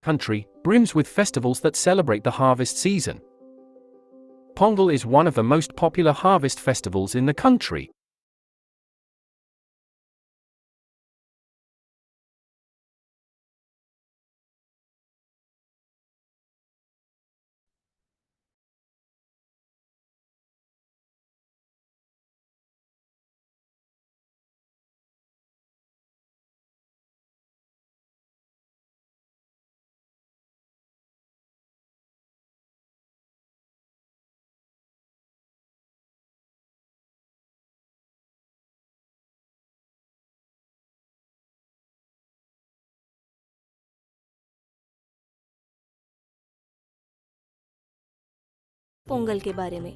country brims with festivals that celebrate the harvest season. Pongal is one of the most popular harvest festivals in the country. Pongal के बारे में।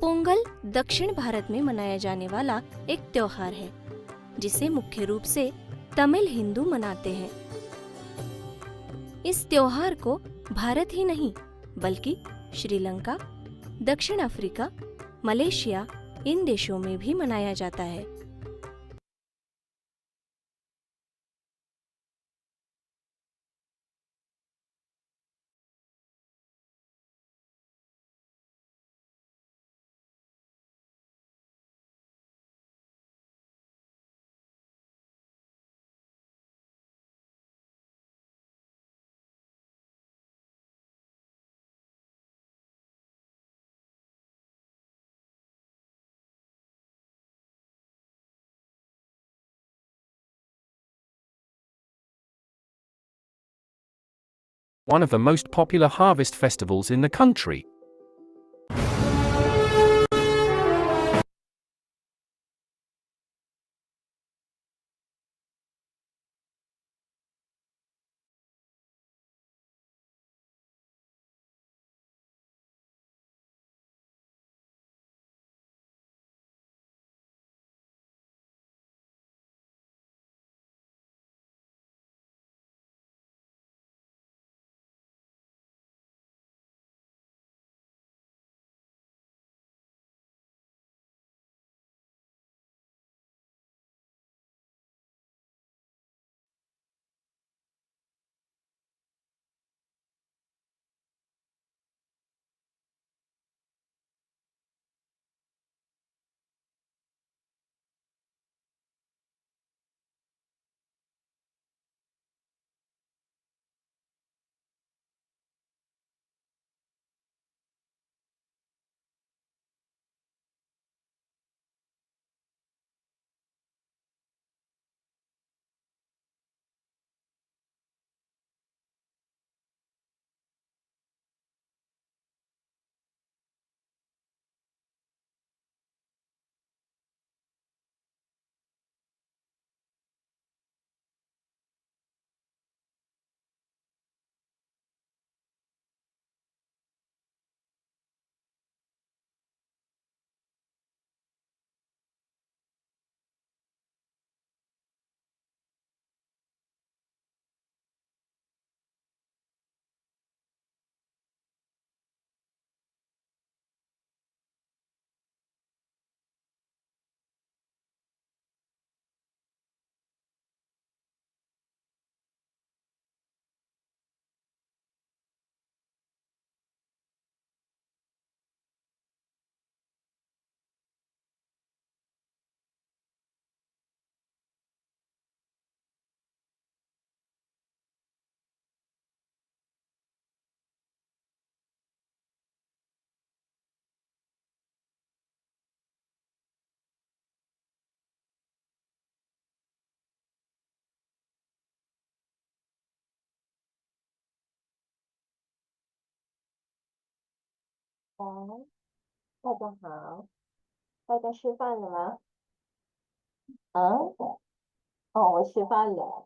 पोंगल दक्षिण भारत में मनाया जाने वाला एक त्योहार है, जिसे मुख्य रूप से तमिल हिंदू मनाते हैं। इस त्योहार को भारत ही नहीं बल्कि श्रीलंका, दक्षिण अफ्रीका, मलेशिया इन देशों में भी मनाया जाता है। One of the most popular harvest festivals in the country.大家好，大家吃饭了吗？嗯，哦，我吃饭了。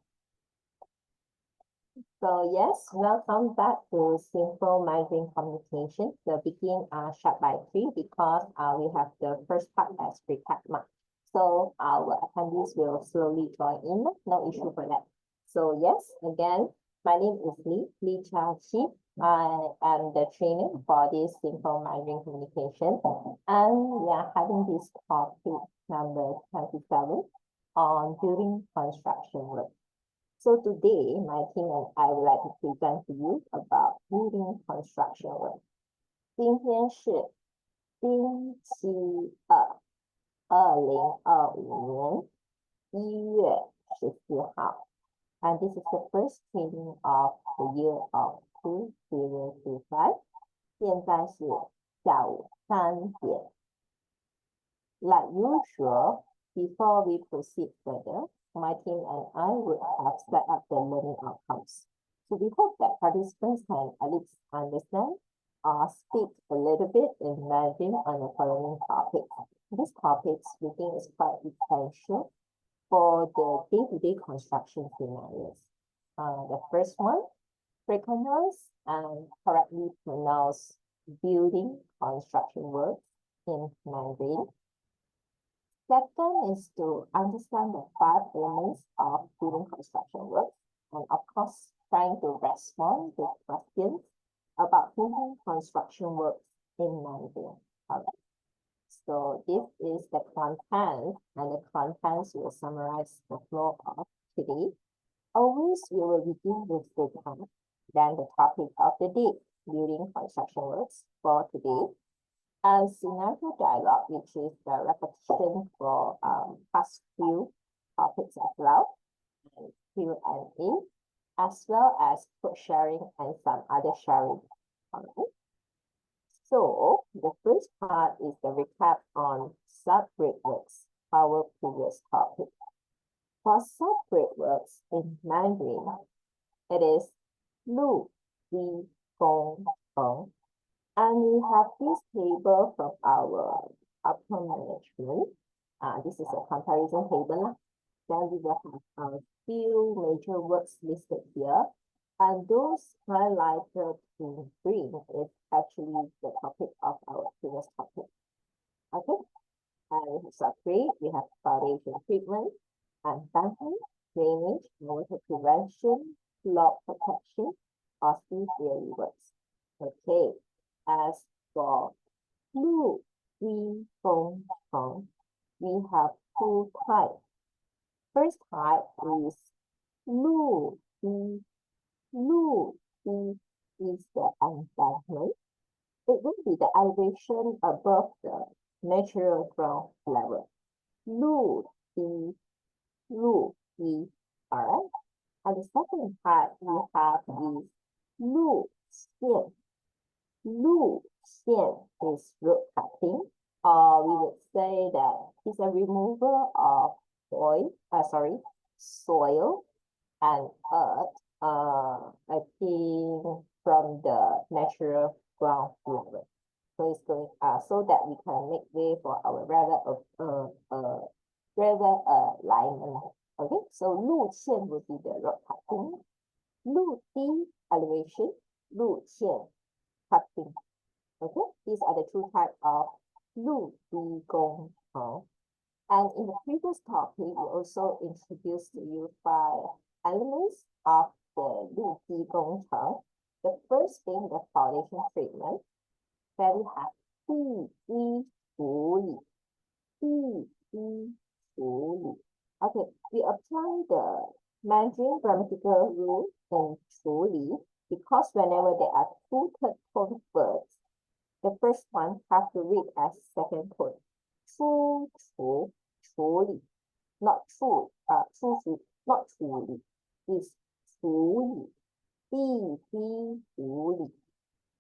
So yes, welcome back to Simple Mandarin Communication. We'll begin short by three because we have the first part as recap mark. So our attendees will slowly join in. No issue for that. So yes, again, my name is Li Chia-Chi. I am the trainer for this Simple Mandarin Communication, and we are having this topic number 27 on building construction work. So today, my team and I would like to present to you about building construction work. 今天是星期二，2025年1月14号。And this is the first training of the year of 2025. 现在是下午3点。Like usual, before we proceed further, my team and I would have set up the learning outcomes. So we hope that participants can at least understand or speak a little bit in Mandarin on the following topics. These topics we think is quite essential for the day-to-day construction scenarios. The first one, recognize and correctly pronounce building construction words in Mandarin. Second is to understand the 5 elements of building construction work, and of course, trying to respond to questions about building construction work in Mandarin. Alright. So this is the content, and the contents will summarize the flow of today. Always we will begin with the task, then the topic of the day, building construction works for today. And scenario dialogue, which is the repetition for past few topics as well, and Q&A, as well as code sharing and some other sharing. So the first part is the recap on subgrade works, our previous topic. For subgrade works in Mandarin, it is Lu, Di, Gong, Gong. And we have this table from our upper management. This is a comparison table. Then we will have a few major works listed here. And those highlighted in green is actually the topic of our previous topic. Okay. And we have subgrade, we have foundation treatment, embankment, drainage, water prevention, flood protection, or sea theory works. Okay. As for Lu, Di, Gong, Gong, we have 2 types. First type is Lu, Di. Lu, Di is the embankment. It will be the elevation above the natural ground level. Lu, Di, Lu, Di. Alright. And the second type we have is Lu, Xian. Lu Xian is root cutting, or we would say that it's a removal of soil and earth, I think from the natural ground level. So it's going so that we can make way for our river alignment. Okay, so Lu Xian will be the root cutting. Lu Di elevation, Lu Xian cutting. Okay, these are the 2 types of Lu, Di, Gong, Gong. And in the previous topic, we also introduced to you 5 elements of the Lu, Di, Gong, Gong. The first being the foundation treatment, where we have Di, Di, Fu, Li. Di, Di, Fu, Li. Okay, we apply the Mandarin grammatical rule in Fu, Li, because whenever there are 2 third tone words, the first one has to read as second tone. Chu, chu, chu li. Not chu, not chu li. It's chu li. Di, di, fu li.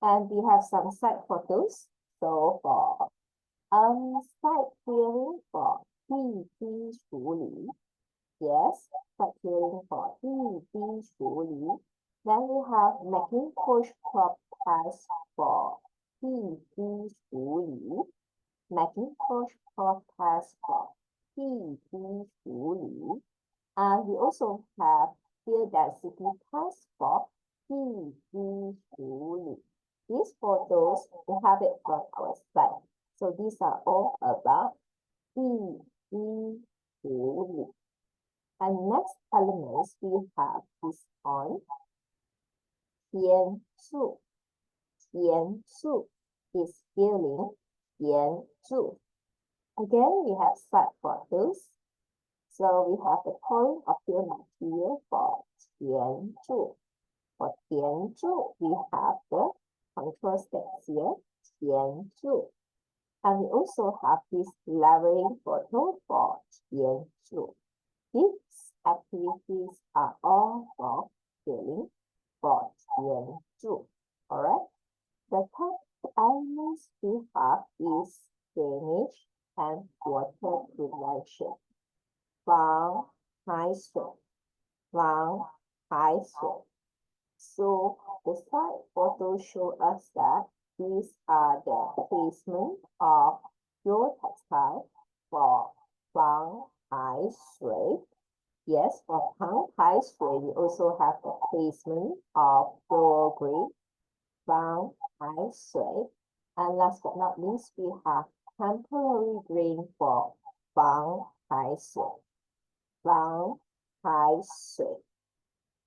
And we have some side photos. So for side clearing for di, di, chu li. Yes, side clearing for di, di, chu li. Then we have Macintosh crop test for Di, Di, Fu, Li. Macintosh crop test for Di, Di, Fu, Li. And we also have field density test for Di, Di, Fu, Li. These photos, we have it from our site. So these are all about Di, Di, Fu, Li. And next elements we have is on Tian Su. Tian Su is filling Tian Su. Again, we have side photos. So we have the pouring of fill material for tian zhu. For tian zhu, we have the control text here, tian zhu. And we also have this leveling photo for tian zhu. These activities are all for filling for tian zhu. Alright? The third elements we have is drainage and water prevention. 防海水, 防海水. So the slide photo show us that these are the placement of your textile for 防海水. Yes, for 防海水, we also have the placement of your grade 防海水. And last but not least, we have temporary drain for 防海水. 防海水.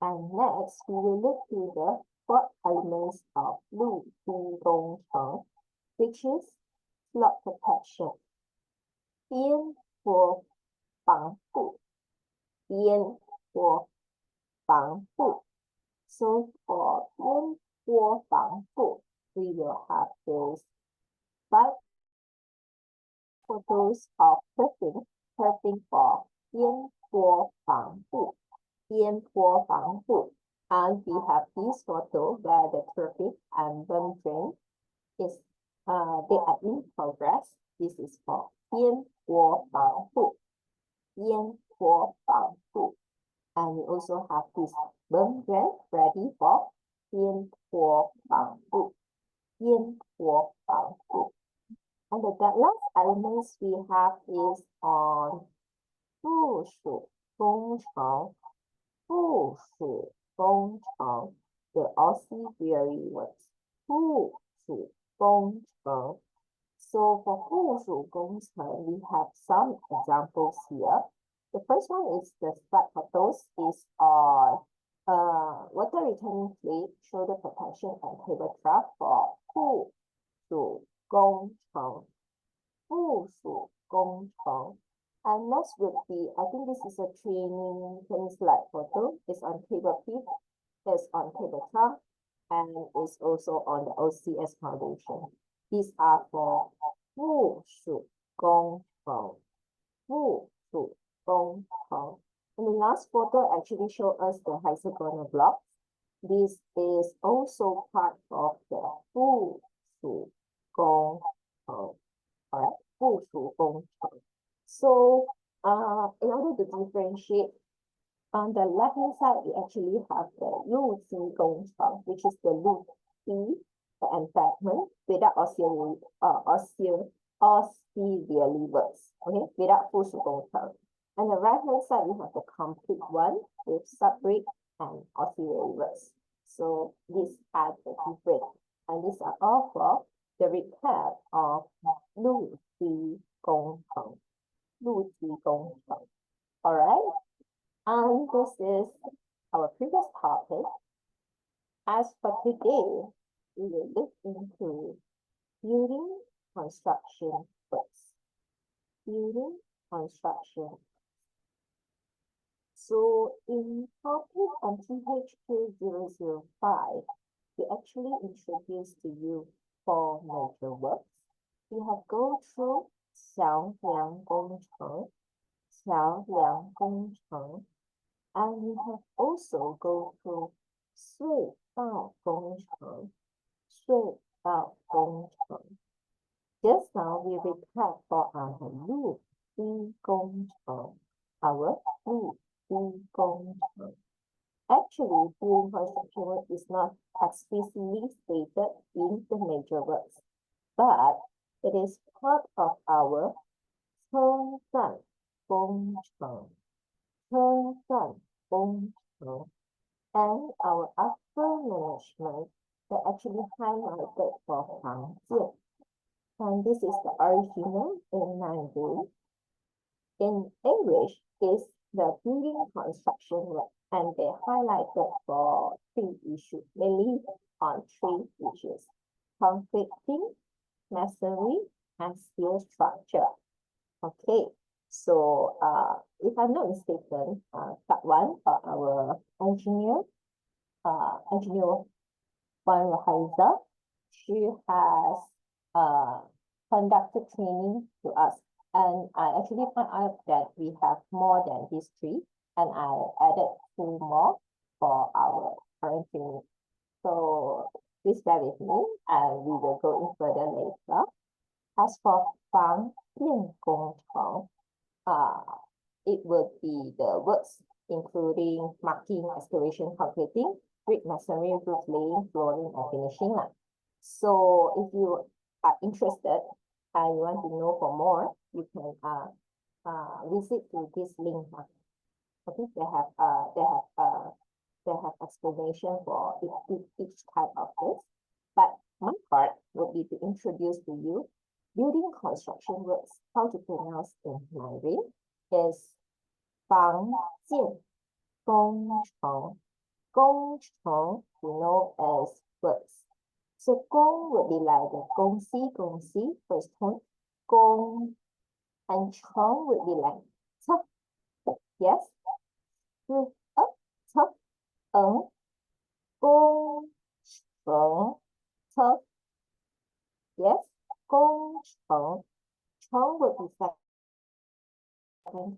And next, we will look to the four elements of 陆地工程, which is flood protection. 边坡防护, 边坡防护. So for 边坡防护, we will have those 5 photos of turfing for 边坡防护. 边坡防护. And we have this photo where the turfing and berm drain is they are in progress. This is for 边坡防护. 边坡防护. And we also have this berm drain ready for 边坡防护. 边坡防护. And the last elements we have is on 附属工程. 附属工程, the auxiliary words. 附属工程. So for 附属工程, we have some examples here. The first one is the slide photos is on water returning plate, shoulder protection, and table trough for 附属工程. 附属工程. And next would be, I think this is a training slide photo. It's on table feet, it's on table top, and it's also on the OCS foundation. These are for 附属工程. 附属工程. And the last photo actually shows us the hexagonal blocks. This is also part of the 附属工程. Alright, 附属工程. So, in order to differentiate, on the left-hand side, we actually have the 陆基工程, which is the 陆基, the embankment, without auxiliary words, okay, without 附属工程. On the right-hand side, we have the complete one with subgrade and auxiliary words. So, these are the different, and these are all for the recap of 陆基工程. 陆基工程. Alright, and this is our previous topic. As for today, we will look into building construction works. Building construction. So in topic MTHQ027, we actually introduced to you 4 major works. We have gone through 桥梁工程, 桥梁工程, and we have also go through 隧道工程, 隧道工程. Just now we recap for our 陆基工程, our 陆基工程. Actually, building construction work is not explicitly stated in the major works, but it is part of our 车站工程, 车站工程, and our upper management that actually highlighted for 防建. And this is the original in Mandarin. In English is the building construction work, and they highlighted for 3 issues, mainly on 3 issues: concreting, masonry, and steel structure. Okay, So if I'm not mistaken, part one, our engineer Wan Rahaiza, she has conducted training to us. And I actually found out that we have more than these three, and I added two more for our current training. So please bear with me, and we will go in further later. As for Fang Dian Gong Cheng, it would be the works including marking, excavation, concreting, brick masonry, roof laying, flooring, and finishing. So if you are interested and you want to know for more, you can visit to this link. Okay, they have explanation for each type of this. But my part would be to introduce to you building construction works. How to pronounce in Mandarin is 房建工程. 工程 we know as works. So 工 would be like the 公司 first tone. 工 and 程 would be like 测. Yes. 测 工程测. Yes. 工程 程 would be second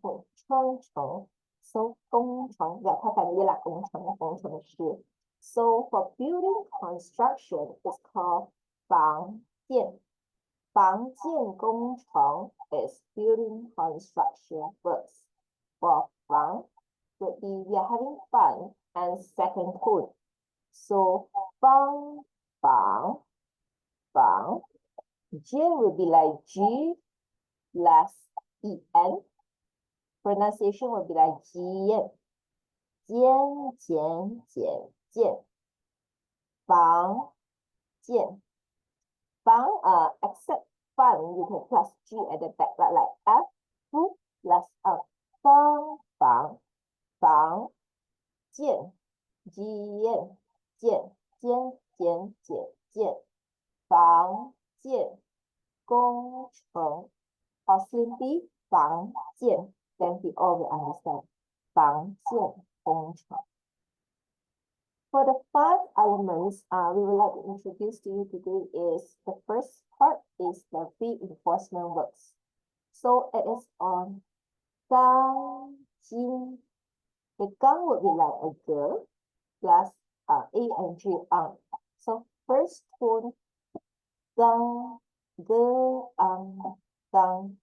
tone. 程程 so 工程 là các bạn là công程师. So for building construction, it's called 房建. 房建工程 is building construction works. For 房 would be we are having fun and second tone. So 房 J would be like G plus EN. Pronunciation would be like jian. Jian. Fang jian. Fang, except fun, you can plus G at the back, but like F plus Fang jian. Jian. Fang jian. Gong cheng. Or simply Fang jian. Then we all will understand. 房建工程. For the 5 elements we would like to introduce to you today is the first part is the reinforcement works. So it is on gang, jin. The gang would be like a girl plus A and G on. So first tone gang, gang.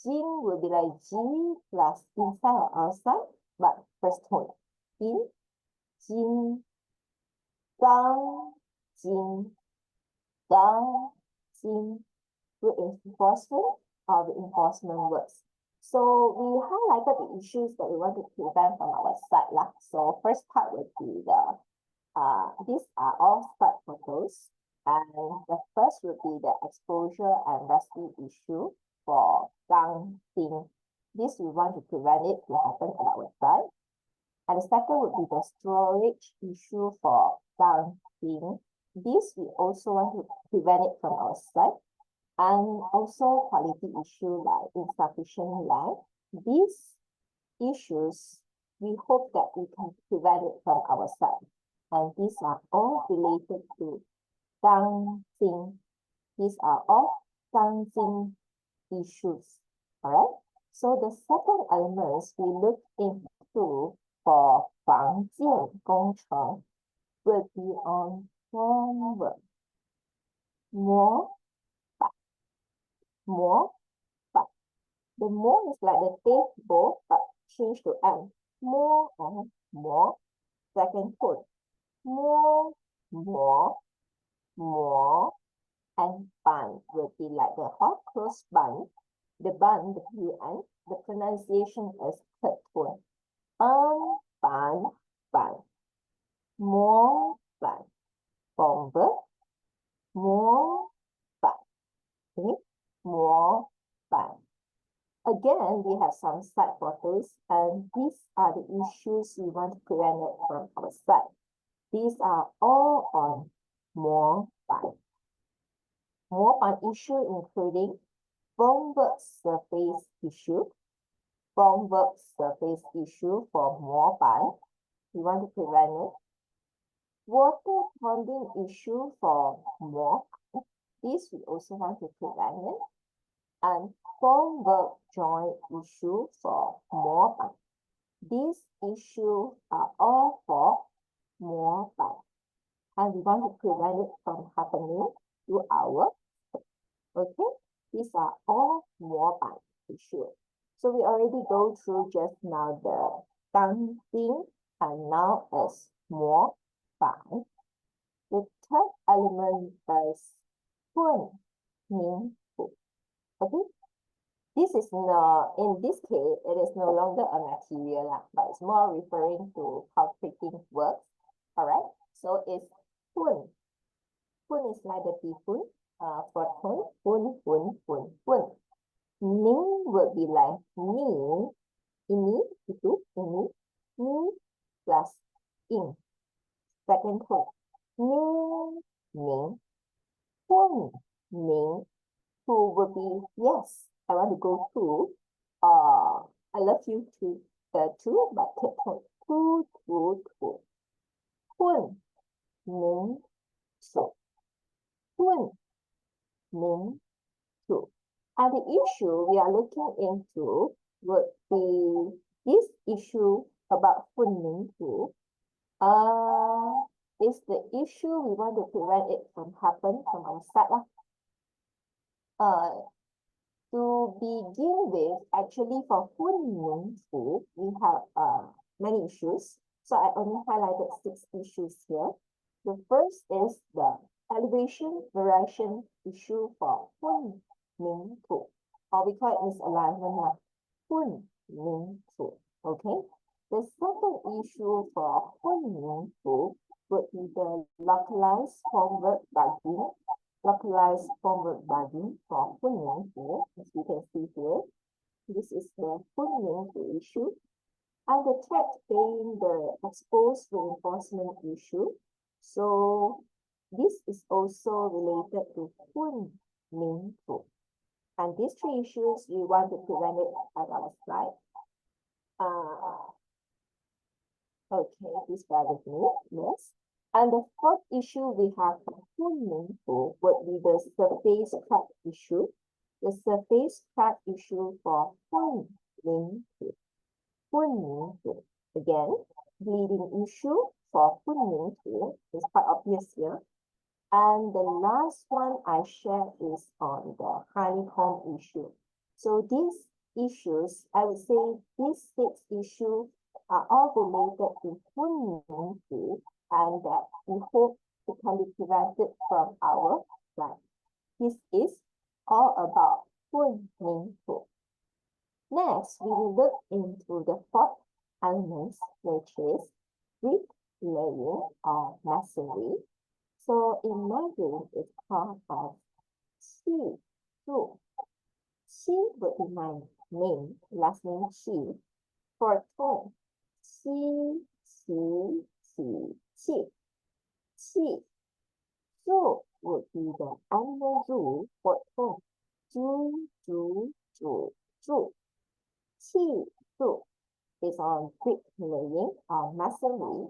Jin will be like G plus inside or outside, but first tone. In, Jin, Gang, Jin, Gang, Jin. Reinforcement or reinforcement words. So we highlighted the issues that we want to prevent from our side. So first part would be these are all side photos. And the first would be the exposure and rusty issue for gang thing. This we want to prevent it to happen at our side. And the second would be the storage issue for gang thing. This we also want to prevent it from our side. And also quality issue like insufficient land. These issues, we hope that we can prevent it from our side. And these are all related to gang thing. These are all gang thing issues. All right. So the second elements we look into for 房建工程 will be on formwork. More. The more is like the table, but change to M. More. Second tone. More. And bun will be like the hot cross bun. The bun, the UN, the pronunciation is third tone. Bun. More bun. Bomber. More bun. Okay. More bun. Again, we have some side photos, and these are the issues we want to prevent it from our side. These are all on more bun. More bun issue including formwork surface issue. Formwork surface issue for more ban. We want to prevent it. Water ponding issue for more. This we also want to prevent it. And formwork joint issue for more ban. These issues are all for more ban. And we want to prevent it from happening to our. Okay, these are all more ban issues. So we already go through just now the dancing and now is more ban. The third element is 混凝土. Okay, this is no, in this case, it is no longer a material, but it's more referring to concreting works. All right, so it's 混. 混 is like the bihun, for 混. Ning would be like ni, ini, itu, ini, ni plus in. Second tone. Ning, ning, 混, ning. Who would be yes. I want to go to. I love you to two, but third tone. Two. 混凝土. 混凝土. And the issue we are looking into would be this issue about 混凝土. Is the issue we want to prevent it from happen from our side. To begin with, actually for 混凝土, we have many issues. So I only highlighted 6 issues here. The first is the elevation variation issue for 混凝土, or we call it misalignment. 混凝土, okay. The second issue for 混凝土 would be the localized formwork bugging. Localized formwork bugging for 混凝土, as you can see here. This is the 混凝土 issue. And the third being the exposed reinforcement issue. So this is also related to 混凝土. And these 3 issues, we want to prevent it at our slide. Okay, please bear with me. Yes. And the fourth issue we have for 混凝土 would be the surface crack issue. The surface crack issue for 混凝土. 混凝土. Again, bleeding issue for 混凝土is quite obvious here. And the last one I share is on the honeycomb issue. So these issues, I would say these 6 issues are all related to 混凝土, and that we hope it can be prevented from our life. This is all about 混凝土. Next, we will look into the 4th element, which is bricklaying or masonry. So in Mandarin, it's called as 砌筑. Qi would be my name, last name Qi. For tone, Qi. Qi. Zu would be the animal zoo for tone. Zu. Qi zu is on bricklaying or masonry.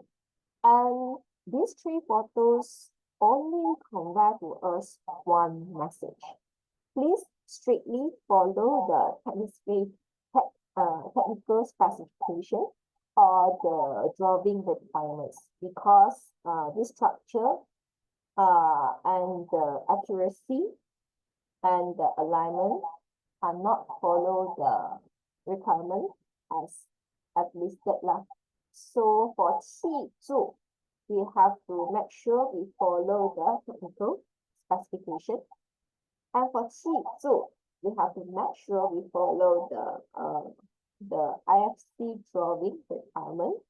And these 3 photos only convey to us one message. Please strictly follow the technical specification or the drawing requirements, because this structure and the accuracy and the alignment are not follow the requirement as listed. So for 砌筑, we have to make sure we follow the technical specification. And for 砌筑, we have to make sure we follow the IFC drawing requirement.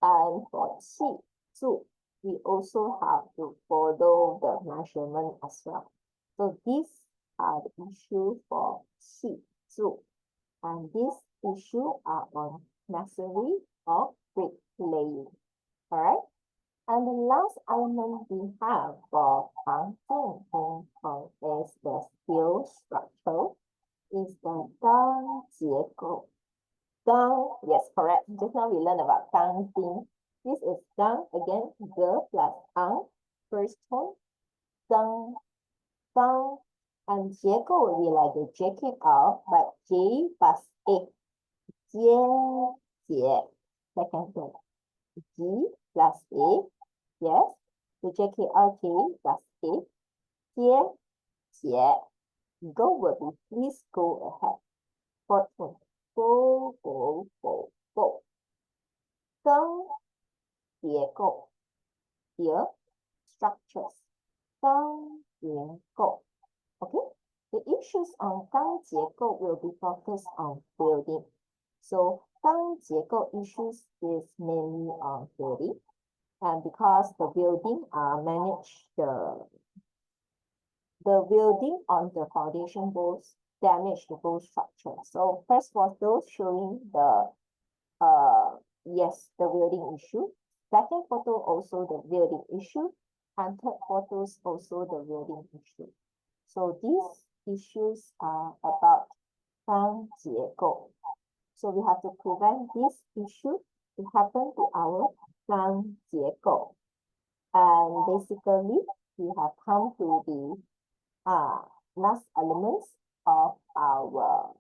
And for 砌筑, we also have to follow the measurement as well. So these are the issues for 砌筑. And these issues are on masonry or bricklaying. Alright? And the last element we have for 常见工程 is the steel structure. is the 钢结构. 钢, yes, correct. Just now we learned about 钢筋. This is 钢, again, the plus ang, first tone. 钢, 钢, and 结构 will be like the jacket of, but J plus A. 结, second tone. G plus A, yes. To check it out, J plus A. 结, go will be please go ahead. Fourth one, go. 钢结构 here structures. 钢结构 okay. The issues on 钢结构 will be focused on building. So 钢结构 issues is mainly on building, and because the building manage the building on the foundation walls damage the whole structure. So first was those showing the yes, the building issue. Second photo also the building issue, and third photos also the building issue. So these issues are about 钢结构. So we have to prevent this issue to happen to our 钢结构. And basically, we have come to the last elements of our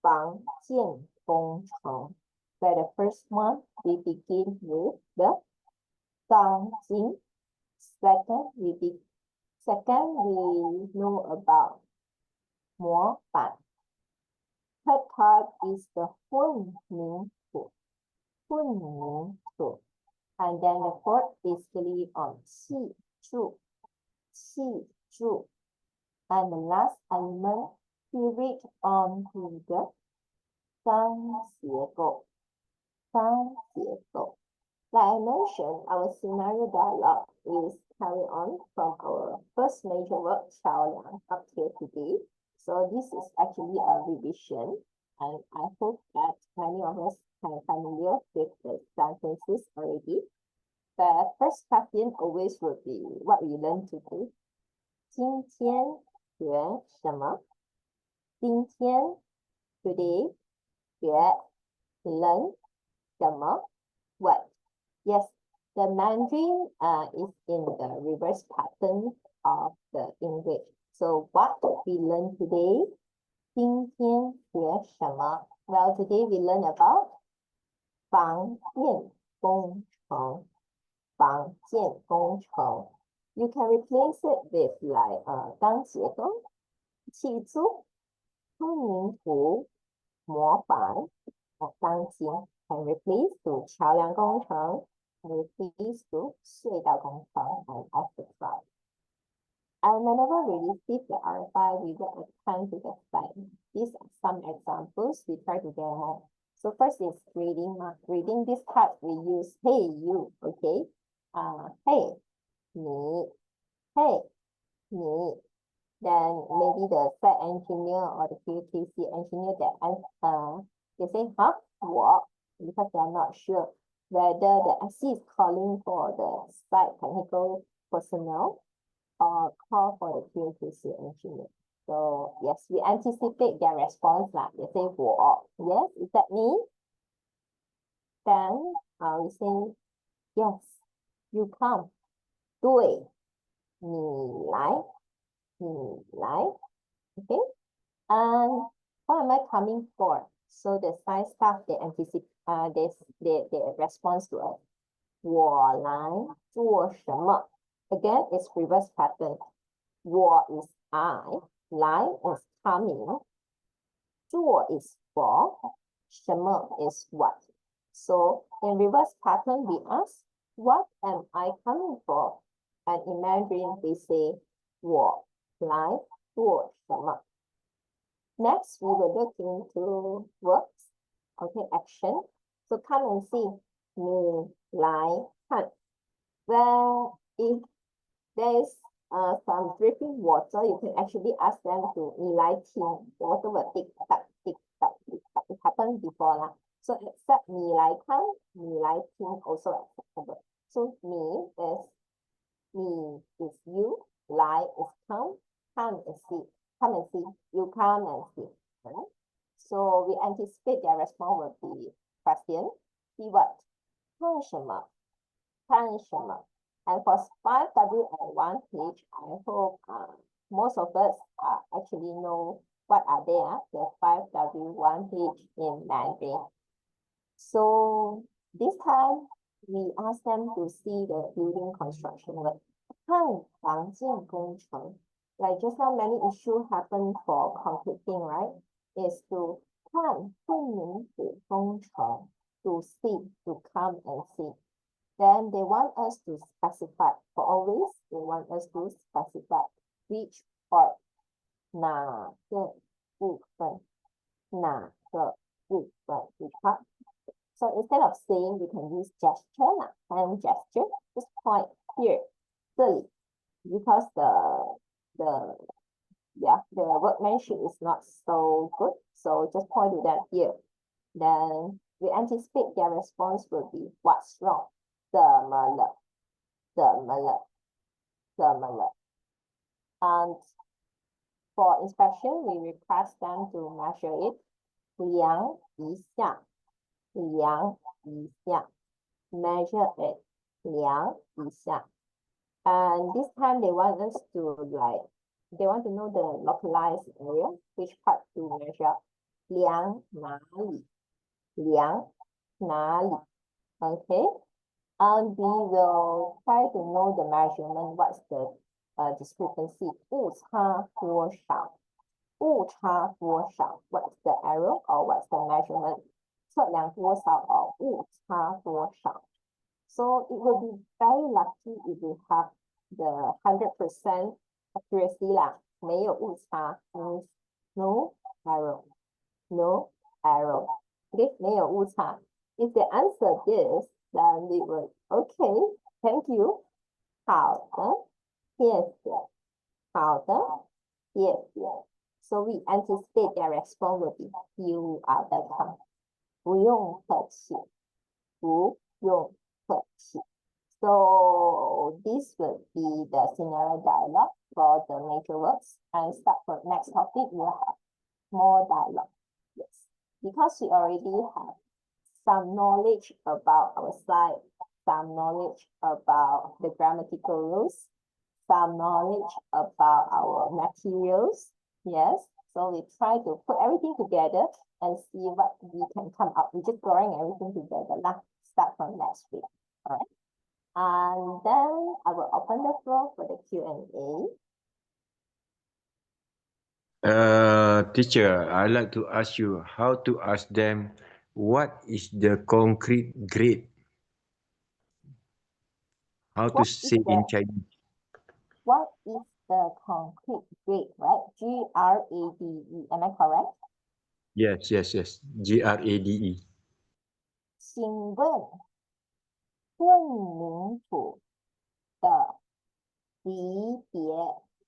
房建工程. Where the first one, we begin with the 钢筋. Second, we know about 模板. Third part is the 混凝土. And then the fourth basically on 砌筑. And the last element, we read on to the 钢结构. Like I mentioned, our scenario dialogue is carried on from our first major work, 桥梁, up here today. So this is actually a revision, and I hope that many of us are familiar with the sentences already. The first question always will be what we learned today. 今天学什么? 今天 today 学 learn 什么 what? Yes, the Mandarin is in the reverse pattern of the English. So what we learn today? 今天学什么? Well, today we learn about 房建工程. 房建工程. You can replace it with like 钢结构, 砌筑, 混凝土, 模板, or 钢筋. Can replace to 桥梁工程, and replace to 隧道工程, and etc. And whenever we receive the RFI, we will attend to the slide. These are some examples we try to demo. So first is reading. Reading this part, we use hey, you, okay? Hey, 你, hey, 你. Then maybe the site engineer or the QTC engineer that they say, huh, 我, because they are not sure whether the SC is calling for the site technical personnel or call for the QTC engineer. So yes, we anticipate their response. They say 我, yes, is that me? Then we say, yes, you come. 对, 你来. Okay? And what am I coming for? So the science staff, they anticipate, they respond to us. 我来做什么? Again, it's reverse pattern. 我 is I, 来 is coming, 做 is for, 什么 is what. So in reverse pattern, we ask, what am I coming for? And in Mandarin, we say, 我来做什么? Next, we will look into verbs, okay, action. So come and see, 你来看. Well, if there is some dripping water, you can actually ask them to 你来听. The water will tick tock, tick tock, tick tock. It happened before lah. So except 你来看, 你来听 also acceptable. So 你 is you, 来 is come, come and see. Come and see. You come and see. their response will be question, keyword, 看什么?看什么? And for 5W and 1H, I hope most of us actually know what are there, the 5W, 1H in Mandarin. So this time, we ask them to see the building construction work. 看房建工程. Like just now, many issues happen for concreting, right? Is to 看混凝土工程, to see, to come and see. Then they want us to specify, for always, they want us to specify which part, 哪个部分, 哪个部分, which part. So instead of saying, we can use gesture, hand gesture, just point here, 这里, because the workmanship is not so good, so just point to them here. Then we anticipate their response will be, what's wrong? 怎么了? 怎么了? 怎么了? And for inspection, we request them to measure it. 量一下. 量一下. Measure it. 量一下. And this time they want us to they want to know the localized area, which part to measure. 量哪里? 量哪里? Okay. And we will try to know the measurement, what's the discrepancy. 误差多少? 误差多少? What's the error or what's the measurement? 测量多少 or 误差多少? So it will be very lucky if we have the 100% accuracy lah. 没有误差 means no error. No error. Okay, 没有误差. If they answer this, then we will, okay, thank you. 好的, 谢谢. 好的, 谢谢. So we anticipate their response will be, you are welcome. 不用客气. 不用客气. So this will be the scenario dialogue for the major words. And start for next topic, we'll have more dialogue. Yes, because we already have some knowledge about our site, some knowledge about the grammatical rules, some knowledge about our materials. Yes, so we try to put everything together and see what we can come up. We're just drawing everything together. Let's start from next week. All right. And then I will open the floor for the Q&A. Teacher, I'd like to ask you how to ask them what is the concrete grade? How to say in Chinese? What is the concrete grade, right? Grade. Am I correct? Yes. Grade. 请问混凝土的级别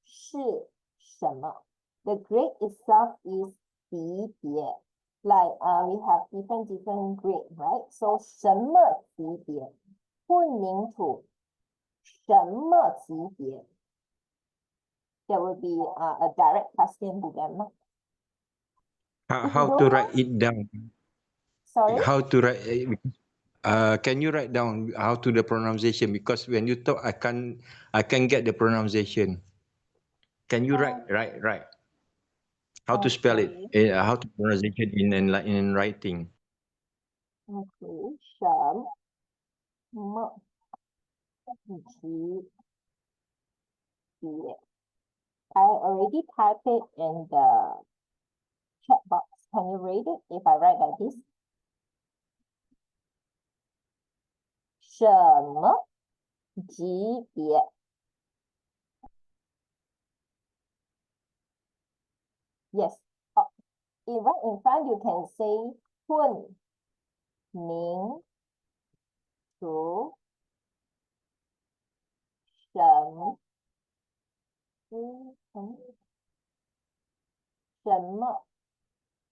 是什么？ The grade itself is 级别. Like we have different grade, right? So 什么级别？混凝土什么级别？ There will be a direct question to them. How to write it down? Sorry? How to write? Can you write down how to the pronunciation? Because when you talk, I can get the pronunciation. Can you write? How to spell it? How to pronunciation in writing? Okay. 什么级别? I already typed it in the chat box. Can you read it if I write like this? 什么级别? Yes. Right in front, you can say 混凝土什么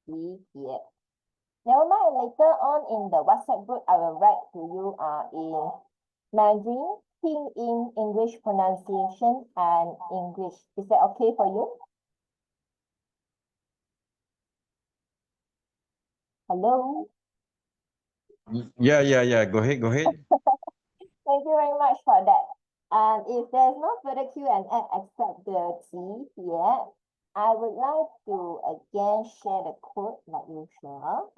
级别? Never mind, later on in the WhatsApp group, I will write to you in Mandarin, Pinyin, English pronunciation, and English. Is that okay for you? Hello. Yeah. Go ahead. Thank you very much for that. And if there's no further Q&A except the T yet, I would like to again share the code like usual.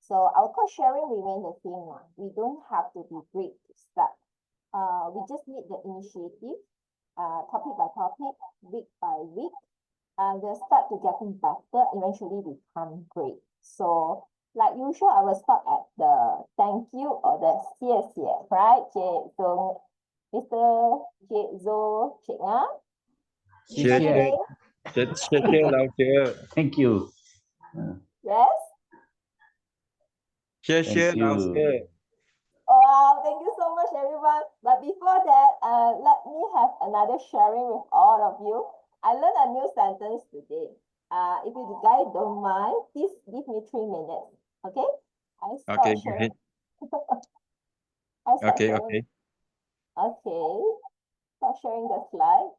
So our code sharing remains the same one. We don't have to be great to start. We just need the initiative, topic by topic, week by week, and we'll start to getting better, eventually become great. So like usual, I will stop at the thank you or the 谢谢, right? Mr. Zo Ching Ah? Cheers. Thank you. Yes? Cheers. Thank you. Oh, thank you so much, everyone. But before that, let me have another sharing with all of you. I learned a new sentence today. If you guys don't mind, please give me 3 minutes. Okay? I start Okay, go sharing. ahead. I start Okay. sharing. Okay. Start sharing the slide.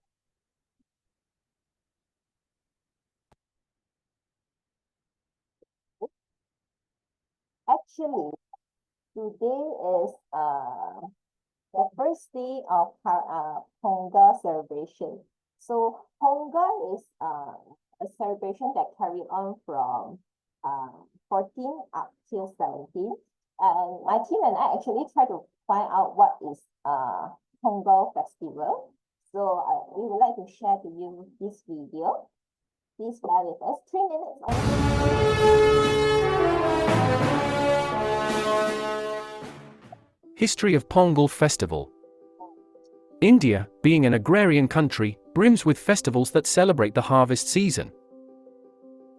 Actually, today is the first day of Pongal celebration. So Pongal is a celebration that carry on from 14 up till 17. And my team and I actually try to find out what is Pongal festival. So we would like to share to you this video. Please bear with us. 3 minutes only. History of Pongal Festival. India, being an agrarian country, brims with festivals that celebrate the harvest season.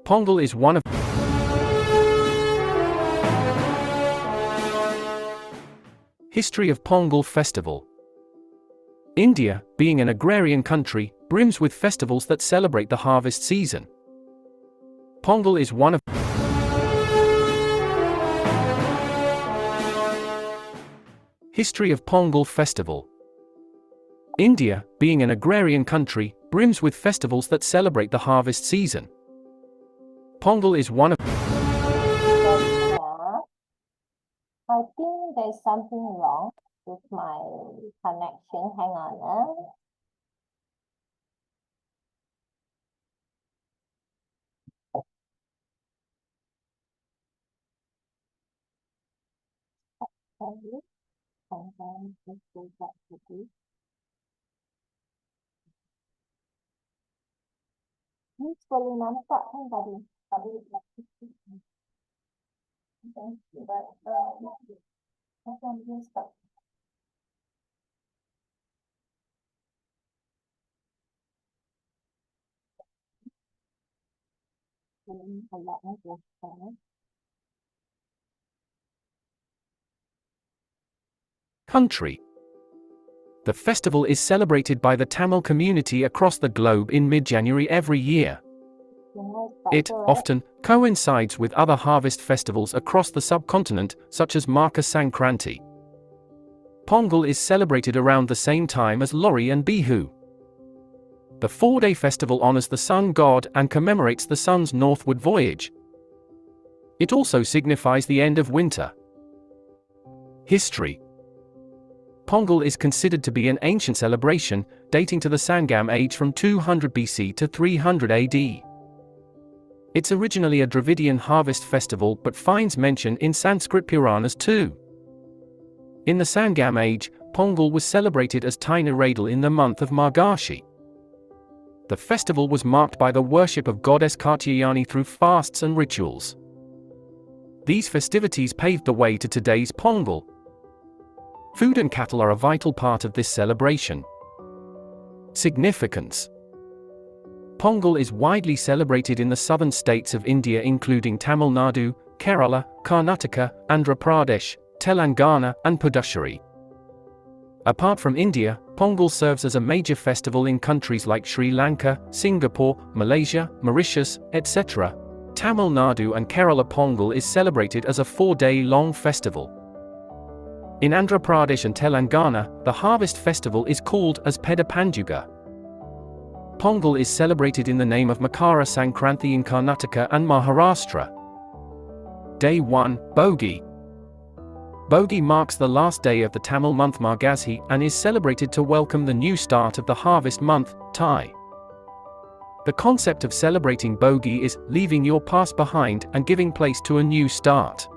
Pongal is one of History of Pongal Festival. India, being an agrarian country, brims with festivals that celebrate the harvest season. Pongal is one of History of Pongal Festival. India, being an agrarian country, brims with festivals that celebrate the harvest season. Pongal is one of I think there's something wrong with my connection. Hang on. Okay. And then let's go back to this. Ni boleh nampak kan tadi? Tadi macam dia stop. Agaknya dia stop. country. The festival is celebrated by the Tamil community across the globe in mid-January every year. It often coincides with other harvest festivals across the subcontinent, such as Makar Sankranti. Pongal is celebrated around the same time as Lori and Bihu. The 4-day festival honors the sun god and commemorates the sun's northward voyage. It also signifies the end of winter. History. Pongal is considered to be an ancient celebration, dating to the Sangam age from 200 BC to 300 AD. It's originally a Dravidian harvest festival but finds mention in Sanskrit Puranas too. In the Sangam age, Pongal was celebrated as Tainaradal in the month of Margashi. The festival was marked by the worship of goddess Katyayani through fasts and rituals. These festivities paved the way to today's Pongal. Food and cattle are a vital part of this celebration. Significance. Pongal is widely celebrated in the southern states of India including Tamil Nadu, Kerala, Karnataka, Andhra Pradesh, Telangana, and Puducherry. Apart from India, Pongal serves as a major festival in countries like Sri Lanka, Singapore, Malaysia, Mauritius, etc. Tamil Nadu and Kerala Pongal is celebrated as a 4-day-long festival. In Andhra Pradesh and Telangana, the harvest festival is called as Peda Panjuga. Pongal is celebrated in the name of Makara Sankranti in Karnataka and Maharashtra. Day 1, Bogi. Bogi marks the last day of the Tamil month Margazhi and is celebrated to welcome the new start of the harvest month, Thai. The concept of celebrating Bogi is leaving your past behind and giving place to a new start.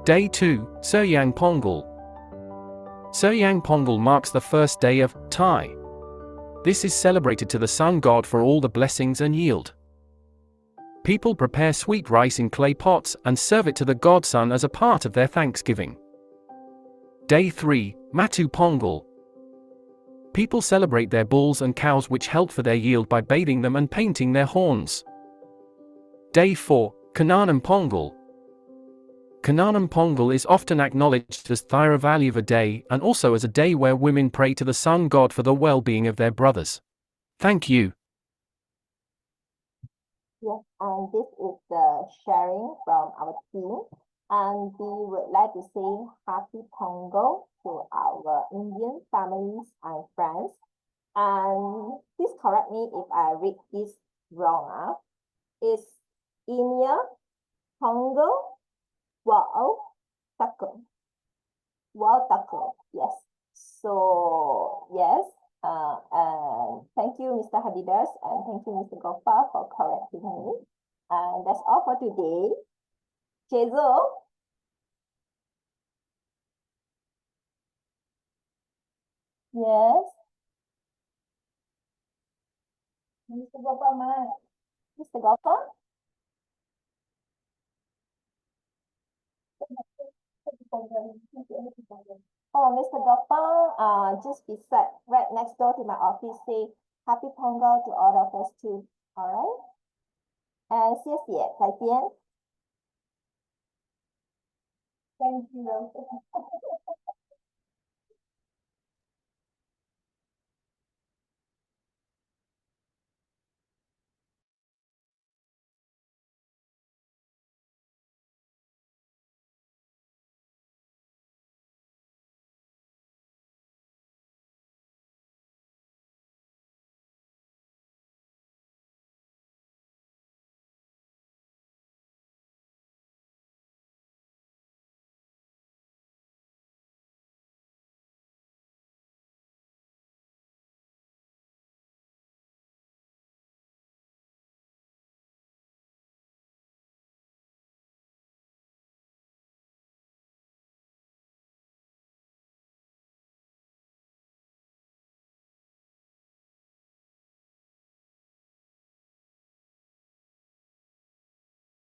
Day 2, Seryang Pongal. Seryang Pongal marks the first day of Thai. This is celebrated to the sun god for all the blessings and yield. People prepare sweet rice in clay pots and serve it to the god sun as a part of their thanksgiving. Day 3, Matu Pongal. People celebrate their bulls and cows which help for their yield by bathing them and painting their horns. Day 4, Kananam Pongal. Kananam Pongal is often acknowledged as Thiravalliva Day and also as a day where women pray to the sun god for the well-being of their brothers. Thank you. Yes, and this is the sharing from our team. And we would like to say Happy Pongal to our Indian families and friends. And please correct me if I read this wrong. It's Inia Pongal Wow Taco. Wow Taco, yes. So, yes. And thank you, Mr. Hadidas, and thank you, Mr. Gopal, for correcting me. And that's all for today. Chezo. Yes. Mr. Gopal, Mr. Gopal? Oh, Mr. Gopal, just beside, right next door to my office, say Happy Pongal to all of us too. All right? And 谢谢，再见。Thank you.